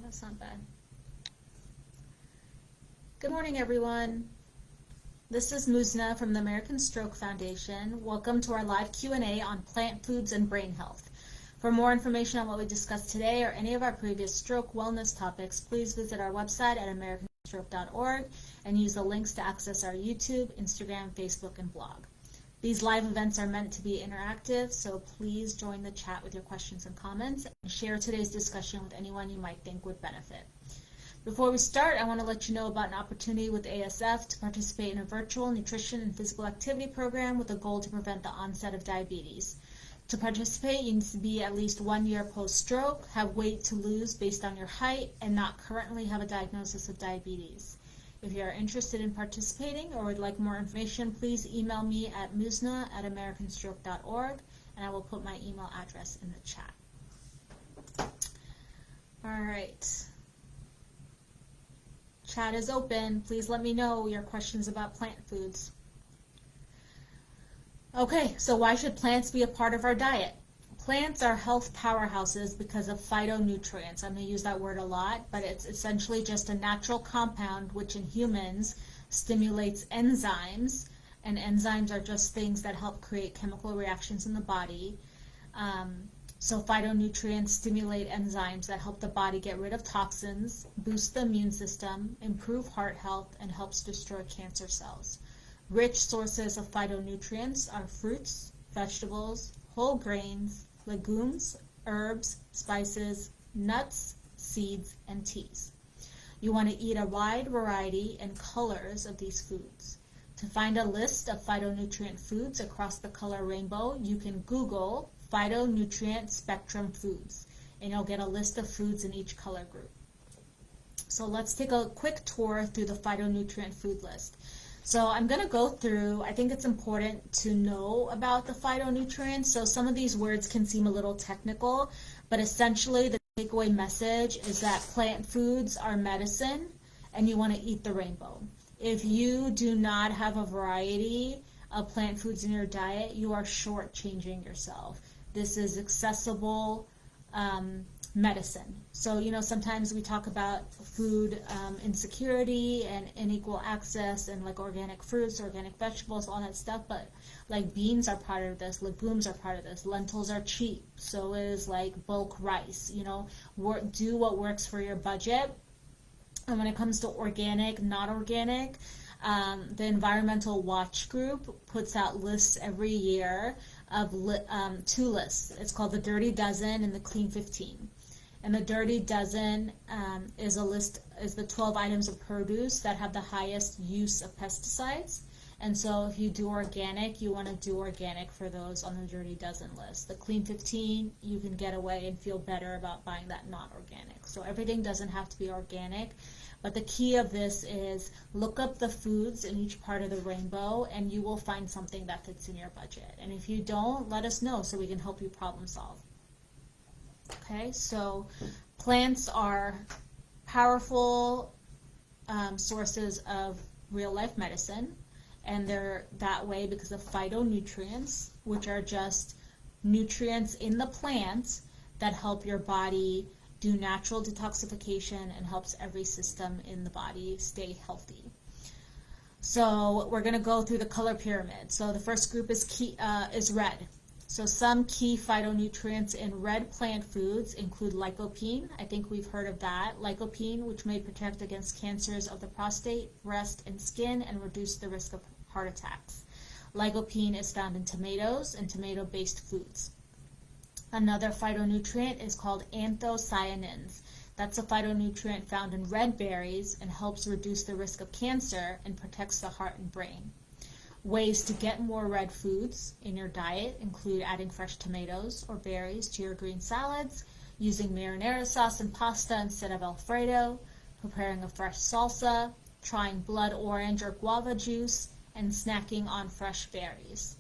That's not bad. Good morning, everyone. This is Muzna from the American Stroke Foundation. Welcome to our live Q&A on plant foods and brain health. For more information on what we discussed today or any of our previous stroke wellness topics, please visit our website at americanstroke.org and use the links to access our YouTube, Instagram, Facebook, and blog. These live events are meant to be interactive, so please join the chat with your questions and comments and share today's discussion with anyone you might think would benefit. Before we start, I want to let you know about an opportunity with ASF to participate in a virtual nutrition and physical activity program with a goal to prevent the onset of diabetes. To participate, you need to be at least 1 year post-stroke, have weight to lose based on your height, and not currently have a diagnosis of diabetes. If you are interested in participating or would like more information, please email me at muzna@americanstroke.org, and I will put my email address in the chat. All right. Chat is open. Please let me know your questions about plant foods. Okay, so why should plants be a part of our diet? Plants are health powerhouses because of phytonutrients. I'm going to use that word a lot, but it's essentially just a natural compound which in humans stimulates enzymes, and enzymes are just things that help create chemical reactions in the body. So phytonutrients stimulate enzymes that help the body get rid of toxins, boost the immune system, improve heart health, and helps destroy cancer cells. Rich sources of phytonutrients are fruits, vegetables, whole grains, legumes, herbs, spices, nuts, seeds, and teas. You want to eat a wide variety and colors of these foods. To find a list of phytonutrient foods across the color rainbow, you can Google phytonutrient spectrum foods, and you'll get a list of foods in each color group. So let's take a quick tour through the phytonutrient food list. So I'm going to go through, I think it's important to know about the phytonutrients. So some of these words can seem a little technical, but essentially the takeaway message is that plant foods are medicine and you want to eat the rainbow. If you do not have a variety of plant foods in your diet, you are shortchanging yourself. This is accessible medicine. So, sometimes we talk about food insecurity and unequal access and like organic fruits, organic vegetables, all that stuff, but like beans are part of this, legumes are part of this, lentils are cheap, so is like bulk rice, do what works for your budget. And when it comes to organic, not organic, the Environmental Watch Group puts out lists every year of two lists. It's called the Dirty Dozen and the Clean 15. And the Dirty Dozen is the 12 items of produce that have the highest use of pesticides. And so if you do organic, you want to do organic for those on the Dirty Dozen list. The Clean 15, you can get away and feel better about buying that not organic. So everything doesn't have to be organic. But the key of this is look up the foods in each part of the rainbow and you will find something that fits in your budget. And if you don't, let us know so we can help you problem solve. Okay, so plants are powerful sources of real life medicine, and they're that way because of phytonutrients, which are just nutrients in the plant that help your body do natural detoxification and helps every system in the body stay healthy. So we're going to go through the color pyramid. So the first group is red. So some key phytonutrients in red plant foods include lycopene. I think we've heard of that. Lycopene, which may protect against cancers of the prostate, breast, and skin and reduce the risk of heart attacks. Lycopene is found in tomatoes and tomato-based foods. Another phytonutrient is called anthocyanins. That's a phytonutrient found in red berries and helps reduce the risk of cancer and protects the heart and brain. Ways to get more red foods in your diet include adding fresh tomatoes or berries to your green salads, using marinara sauce and pasta instead of Alfredo, preparing a fresh salsa, trying blood orange or guava juice, and snacking on fresh berries.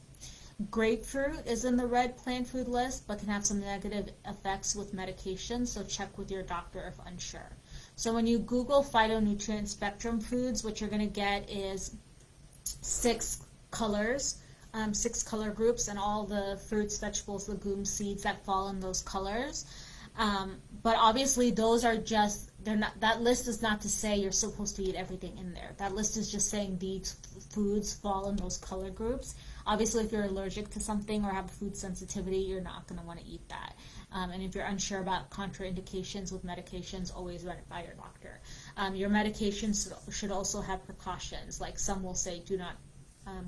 Grapefruit is in the red plant food list but can have some negative effects with medication, so check with your doctor if unsure. So when you Google phytonutrient spectrum foods, what you're going to get is 6 colors, 6 color groups, and all the fruits, vegetables, legumes, seeds that fall in those colors. But obviously those are just, they're not, that list is not to say you're supposed to eat everything in there. That list is just saying these foods fall in those color groups. Obviously if you're allergic to something or have a food sensitivity, you're not going to want to eat that. And if you're unsure about contraindications with medications, always run it by your doctor. Your medications should also have precautions, like some will say do not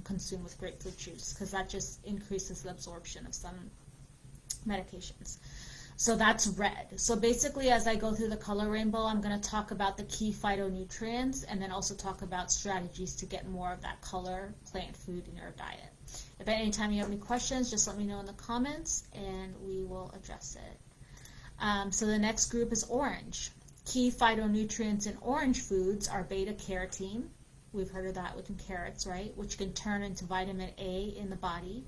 consume with grapefruit juice, because that just increases the absorption of some medications. So that's red. So basically, as I go through the color rainbow, I'm going to talk about the key phytonutrients and then also talk about strategies to get more of that color plant food in your diet. If at any time you have any questions, just let me know in the comments and we will address it. So the next group is orange. Key phytonutrients in orange foods are beta carotene. We've heard of that within carrots, right? Which can turn into vitamin A in the body.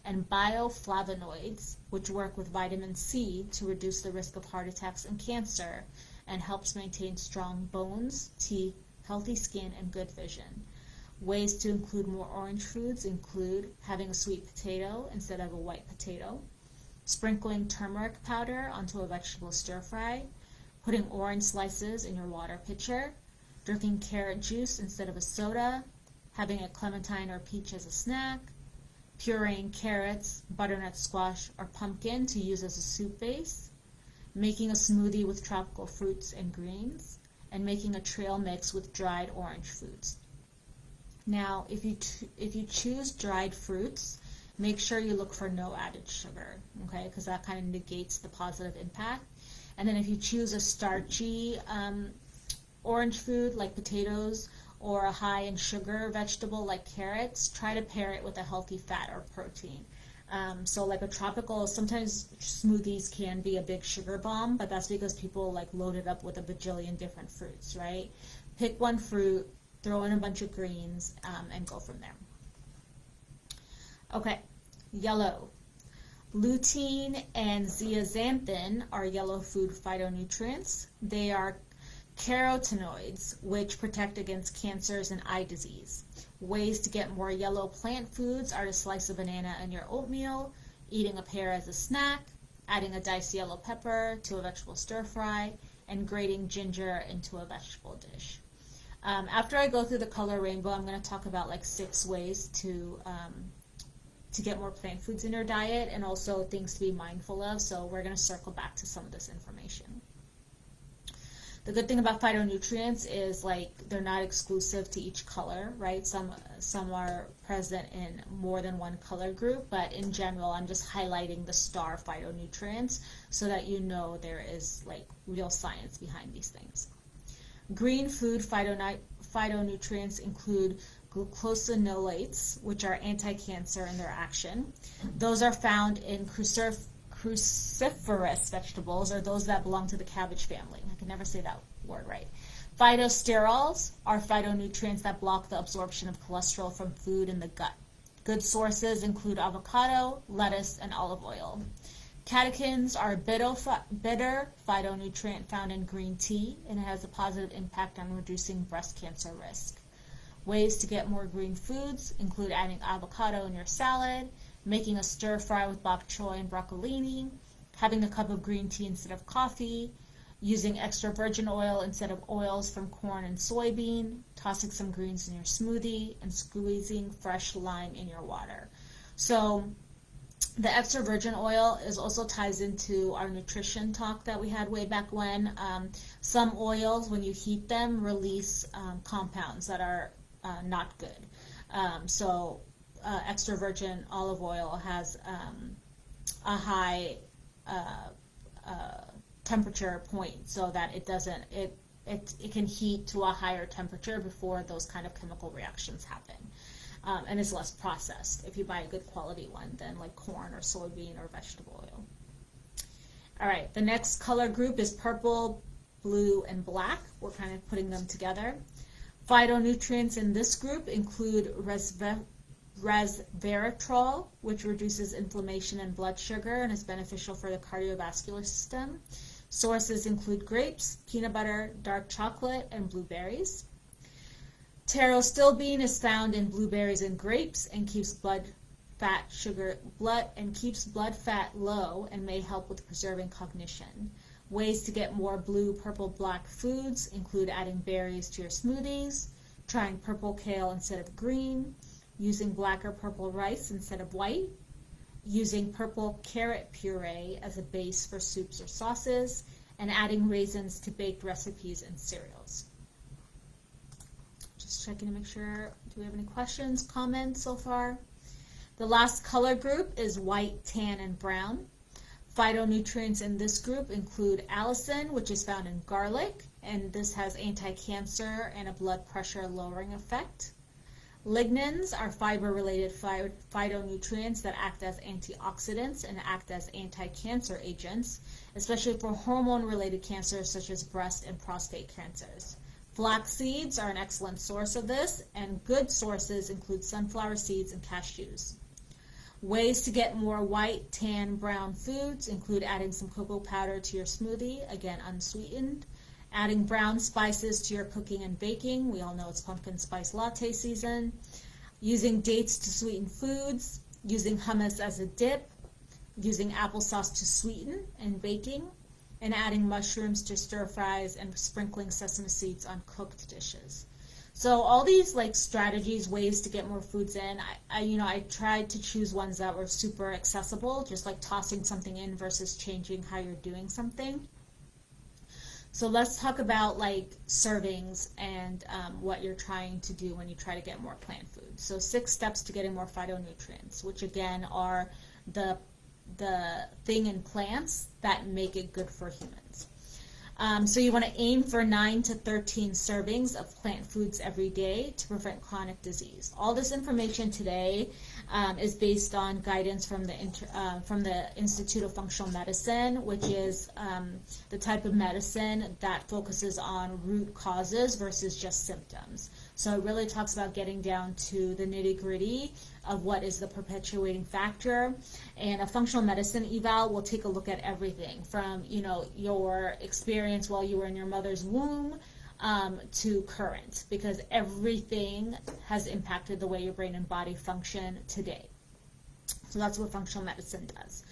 And bioflavonoids, which work with vitamin C to reduce the risk of heart attacks and cancer, and helps maintain strong bones, teeth, healthy skin, and good vision. Ways to include more orange foods include having a sweet potato instead of a white potato, sprinkling turmeric powder onto a vegetable stir fry, putting orange slices in your water pitcher, drinking carrot juice instead of a soda, having a clementine or peach as a snack, pureeing carrots, butternut squash, or pumpkin to use as a soup base, making a smoothie with tropical fruits and greens, and making a trail mix with dried orange foods. Now, if you choose dried fruits, make sure you look for no added sugar, okay, because that kind of negates the positive impact. And then if you choose a starchy orange food like potatoes, or a high in sugar vegetable like carrots, try to pair it with a healthy fat or protein. So like a tropical, sometimes smoothies can be a big sugar bomb, but that's because people like load it up with a bajillion different fruits, right? Pick one fruit, throw in a bunch of greens, and go from there. Okay, yellow. Lutein and zeaxanthin are yellow food phytonutrients. They are carotenoids, which protect against cancers and eye disease. Ways to get more yellow plant foods are to slice a banana in your oatmeal, eating a pear as a snack, adding a diced yellow pepper to a vegetable stir fry, and grating ginger into a vegetable dish. After I go through the color rainbow, I'm going to talk about like 6 ways to get more plant foods in your diet and also things to be mindful of. So we're going to circle back to some of this information. The good thing about phytonutrients is like they're not exclusive to each color, right? Some are present in more than one color group, but in general, I'm just highlighting the star phytonutrients so that you know there is like real science behind these things. Green food phytonutrients include glucosinolates, which are anti-cancer in their action. Those are found in cruciferous vegetables, or those that belong to the cabbage family. I can never say that word right. Phytosterols are phytonutrients that block the absorption of cholesterol from food in the gut. Good sources include avocado, lettuce, and olive oil. Catechins are a bitter phytonutrient found in green tea, and it has a positive impact on reducing breast cancer risk. Ways to get more green foods include adding avocado in your salad, making a stir fry with bok choy and broccolini, having a cup of green tea instead of coffee, using extra virgin oil instead of oils from corn and soybean, tossing some greens in your smoothie, and squeezing fresh lime in your water. So the extra virgin oil also ties into our nutrition talk that we had way back when. Some oils, when you heat them, release compounds that are not good. So extra virgin olive oil has a high temperature point, so that it doesn't, it can heat to a higher temperature before those kind of chemical reactions happen. And it's less processed if you buy a good quality one than like corn or soybean or vegetable oil. All right, the next color group is purple, blue, and black. We're kind of putting them together. Phytonutrients in this group include resveratrol, which reduces inflammation and blood sugar and is beneficial for the cardiovascular system. Sources include grapes, peanut butter, dark chocolate, and blueberries. Pterostilbene is found in blueberries and grapes and keeps blood fat low and may help with preserving cognition. Ways to get more blue, purple, black foods include adding berries to your smoothies, trying purple kale instead of green, using black or purple rice instead of white, using purple carrot puree as a base for soups or sauces, and adding raisins to baked recipes and cereals. Just checking to make sure, do we have any questions, comments so far? The last color group is white, tan, and brown. Phytonutrients in this group include allicin, which is found in garlic, and this has anti-cancer and a blood pressure lowering effect. Lignans are fiber-related phytonutrients that act as antioxidants and act as anti-cancer agents, especially for hormone-related cancers such as breast and prostate cancers. Flax seeds are an excellent source of this, and good sources include sunflower seeds and cashews. Ways to get more white, tan, brown foods include adding some cocoa powder to your smoothie, again unsweetened, adding brown spices to your cooking and baking. We all know it's pumpkin spice latte season. Using dates to sweeten foods, using hummus as a dip, using applesauce to sweeten and baking, and adding mushrooms to stir fries and sprinkling sesame seeds on cooked dishes. So all these like strategies, ways to get more foods in, I tried to choose ones that were super accessible, just like tossing something in versus changing how you're doing something. So let's talk about like servings and what you're trying to do when you try to get more plant food. So 6 steps to getting more phytonutrients, which again are the thing in plants that make it good for humans. So you want to aim for 9 to 13 servings of plant foods every day to prevent chronic disease. All this information today is based on guidance from the Institute of Functional Medicine, which is the type of medicine that focuses on root causes versus just symptoms. So it really talks about getting down to the nitty-gritty of what is the perpetuating factor. And a functional medicine eval will take a look at everything from, your experience while you were in your mother's womb to current, because everything has impacted the way your brain and body function today. So that's what functional medicine does.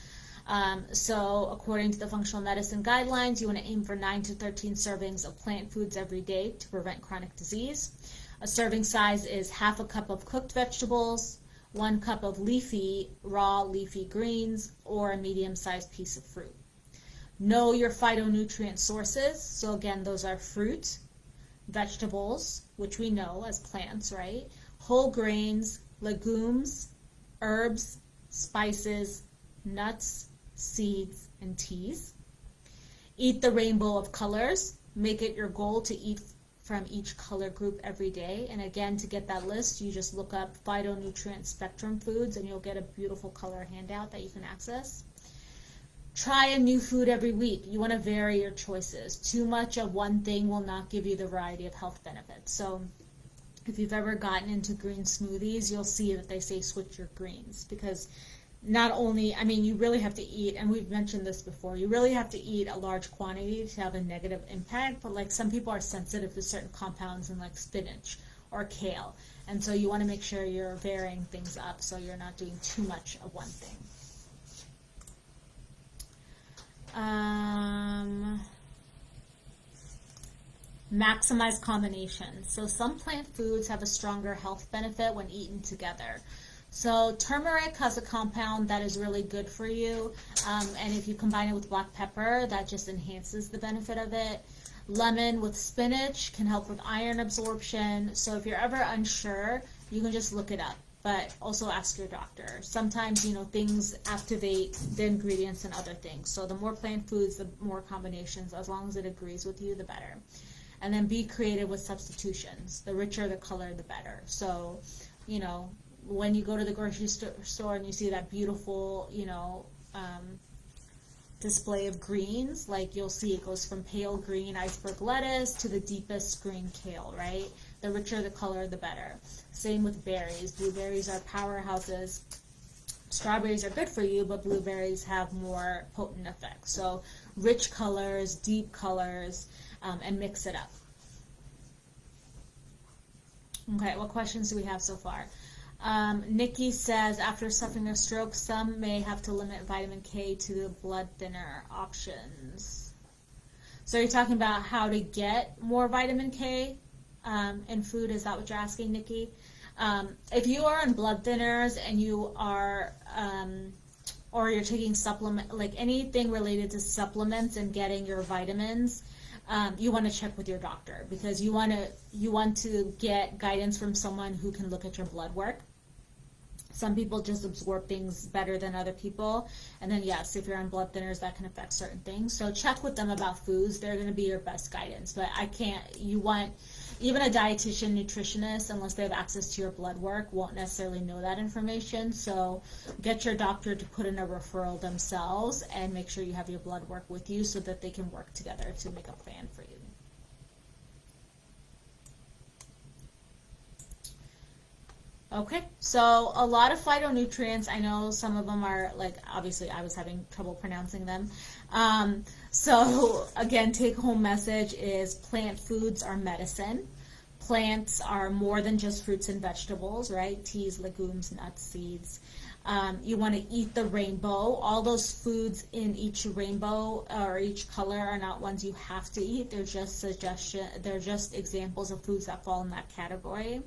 So according to the functional medicine guidelines, you want to aim for 9 to 13 servings of plant foods every day to prevent chronic disease. A serving size is half a cup of cooked vegetables, 1 cup of raw leafy greens, or a medium-sized piece of fruit. Know your phytonutrient sources. So again, those are fruit, vegetables, which we know as plants, right? Whole grains, legumes, herbs, spices, nuts, seeds, and teas. Eat the rainbow of colors. Make it your goal to eat from each color group every day. And again, to get that list, you just look up phytonutrient spectrum foods and you'll get a beautiful color handout that you can access. Try a new food every week. You want to vary your choices. Too much of one thing will not give you the variety of health benefits. So if you've ever gotten into green smoothies, you'll see that they say switch your greens, because not only, you really have to eat, and we've mentioned this before, you really have to eat a large quantity to have a negative impact, but like some people are sensitive to certain compounds in like spinach or kale, and so you want to make sure you're varying things up so you're not doing too much of one thing. Maximize combinations. So some plant foods have a stronger health benefit when eaten together. So turmeric has a compound that is really good for you, and if you combine it with black pepper, that just enhances the benefit of it. Lemon with spinach can help with iron absorption. So if you're ever unsure, you can just look it up, but also ask your doctor. Sometimes, things activate the ingredients and other things. So the more plant foods, the more combinations. As long as it agrees with you, the better. And then be creative with substitutions. The richer the color, the better. So, when you go to the grocery store and you see that beautiful, display of greens, like you'll see it goes from pale green iceberg lettuce to the deepest green kale, right? The richer the color, the better. Same with berries. Blueberries are powerhouses. Strawberries are good for you, but blueberries have more potent effects. So rich colors, deep colors, and mix it up. Okay, what questions do we have so far? Nikki says, after suffering a stroke, some may have to limit vitamin K to the blood thinner options. So you're talking about how to get more vitamin K in food. Is that what you're asking, Nikki? If you are on blood thinners and you are, or you're taking supplement, like anything related to supplements and getting your vitamins, you want to check with your doctor, because you want to get guidance from someone who can look at your blood work. Some people just absorb things better than other people. And then yes, if you're on blood thinners, that can affect certain things. So check with them about foods. They're going to be your best guidance. But even a dietitian, nutritionist, unless they have access to your blood work, won't necessarily know that information. So get your doctor to put in a referral themselves and make sure you have your blood work with you so that they can work together to make a plan for you. Okay, so a lot of phytonutrients, I know some of them are, like, obviously I was having trouble pronouncing them. So again, take home message is plant foods are medicine. Plants are more than just fruits and vegetables, right? Teas, legumes, nuts, seeds. You want to eat the rainbow. All those foods in each rainbow or each color are not ones you have to eat. They're just they're just examples of foods that fall in that category.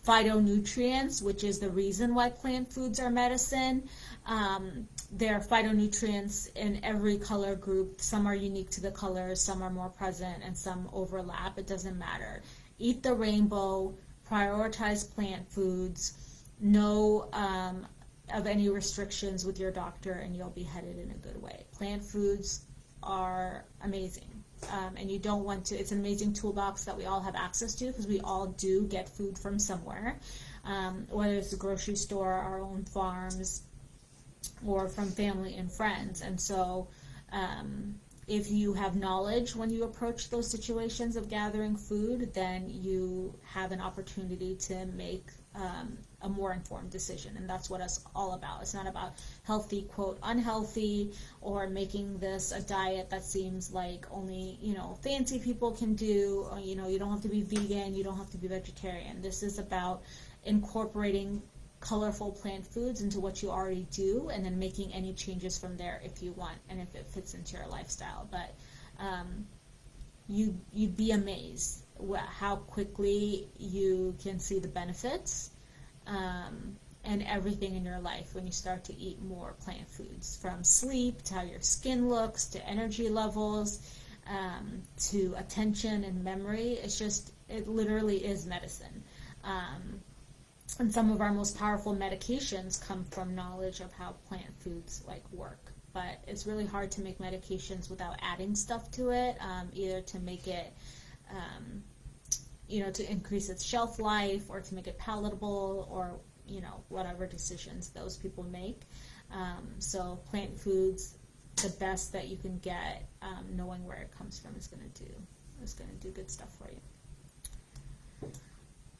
Phytonutrients, which is the reason why plant foods are medicine. There are phytonutrients in every color group. Some are unique to the colors, some are more present, and some overlap. It doesn't matter. Eat the rainbow, prioritize plant foods, know of any restrictions with your doctor, and you'll be headed in a good way. Plant foods are amazing. And you don't want to, it's an amazing toolbox that we all have access to, because we all do get food from somewhere, whether it's the grocery store, our own farms, or from family and friends. And so if you have knowledge when you approach those situations of gathering food, then you have an opportunity to make a more informed decision. And that's what it's all about. It's not about healthy, quote, unhealthy, or making this a diet that seems like only, fancy people can do. Or, you don't have to be vegan, you don't have to be vegetarian. This is about incorporating colorful plant foods into what you already do, and then making any changes from there if you want, and if it fits into your lifestyle. But you'd be amazed how quickly you can see the benefits and everything in your life when you start to eat more plant foods, from sleep to how your skin looks to energy levels to attention and memory. It literally is medicine. And some of our most powerful medications come from knowledge of how plant foods work. But it's really hard to make medications without adding stuff to it, either to make it, to increase its shelf life, or to make it palatable, or, whatever decisions those people make. So plant foods, the best that you can get, knowing where it comes from is going to do good stuff for you.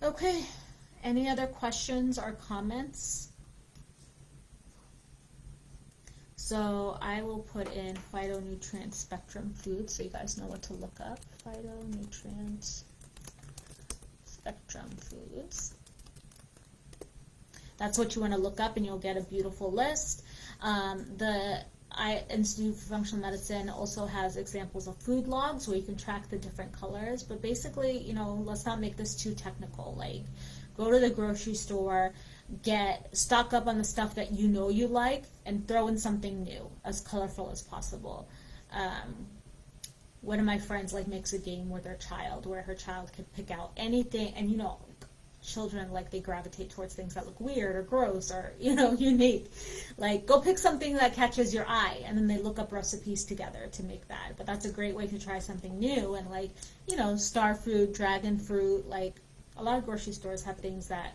Okay. Any other questions or comments? So I will put in phytonutrient spectrum foods so you guys know what to look up. Phytonutrient spectrum foods. That's what you want to look up, and you'll get a beautiful list. The Institute for Functional Medicine also has examples of food logs where you can track the different colors. But basically, let's not make this too technical. Go to the grocery store, stock up on the stuff that you like, and throw in something new, as colorful as possible. One of my friends makes a game with her child where her child can pick out anything, and children they gravitate towards things that look weird or gross or unique. Go pick something that catches your eye, and then they look up recipes together to make that. But that's a great way to try something new. And star fruit, dragon fruit, a lot of grocery stores have things that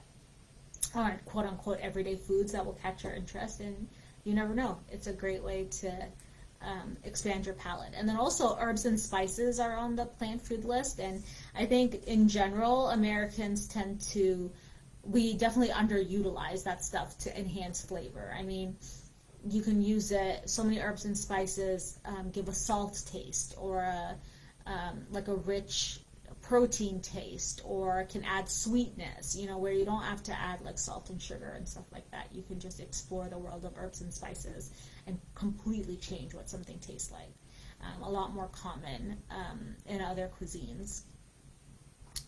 aren't quote-unquote everyday foods that will catch your interest, and you never know. It's a great way to expand your palate. And then also herbs and spices are on the plant food list, and I think in general Americans we definitely underutilize that stuff to enhance flavor. I mean, you can use it, so many herbs and spices give a salt taste, or a rich protein taste, or can add sweetness, where you don't have to add salt and sugar and stuff like that. You can just explore the world of herbs and spices and completely change what something tastes like. a lot more common in other cuisines.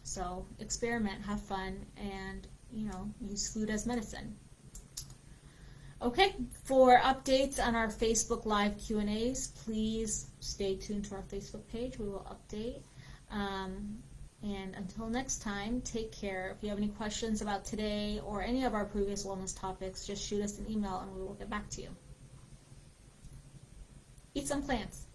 So experiment, have fun, and use food as medicine. Okay, for updates on our Facebook Live Q&As, please stay tuned to our Facebook page. We will update. And until next time, take care. If you have any questions about today or any of our previous wellness topics, just shoot us an email and we will get back to you. Eat some plants.